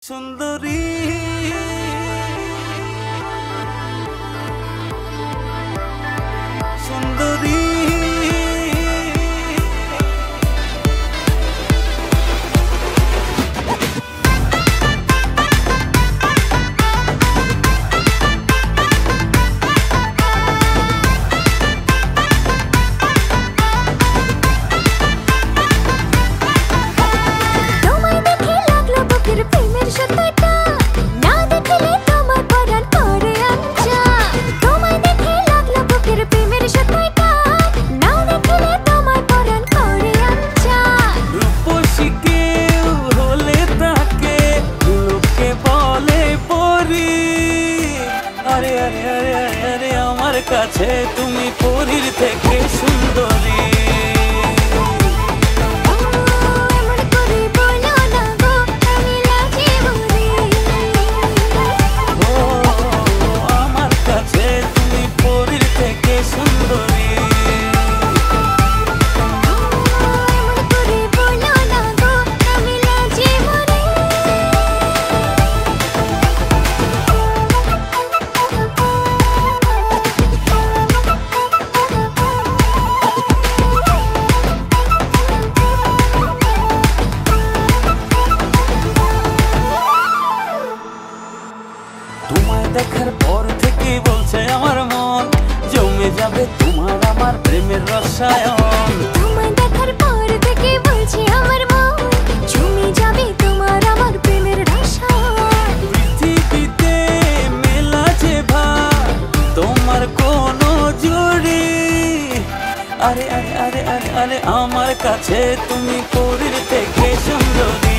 সুন্দরী সুন্দরী আমার কাছে তুমি পরীর থেকে সুন্দরী আমার কাছে তুমি পরীর থেকে সুন্দরী তোমায় দেখার পর থেকে বলছে আমার মন জমে যাবে তোমার আমার প্রেমের রসায়ন। তোমায় দেখার পর থেকে বলছে আমার মন জমে যাবে তোমার আমার প্রেমের রসায়ন। পৃথিবীতে মেলা যে ভার তোমার কোনো জুড়ি আরে আরে আরে আরে আরে আমার কাছে তুমি পরীর থেকে সুন্দরী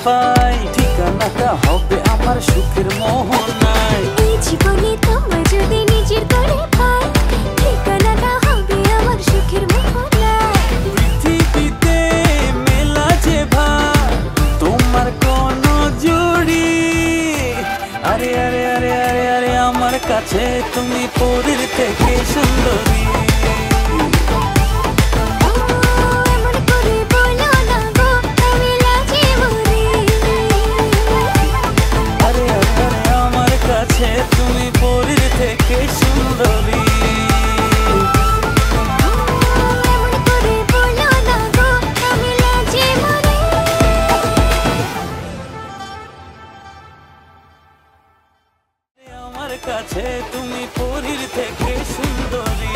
পাই ঠিকানাটা হবে আমার সুখের মোহনায়। এই জীবনে তোমায় যদি নিজের করে পাই ঠিকানাটা হবে আমার সুখের মোহনায়। পৃথিবীতে মেলা যে ভার তোমার কোনো জুড়ি আরে আরে আরে আরে আরে আমার কাছে তুমি পরীর থেকে সুন্দরী তুমি পরীর থেকে সুন্দরী আমার কাছে তুমি পরীর থেকে সুন্দরী।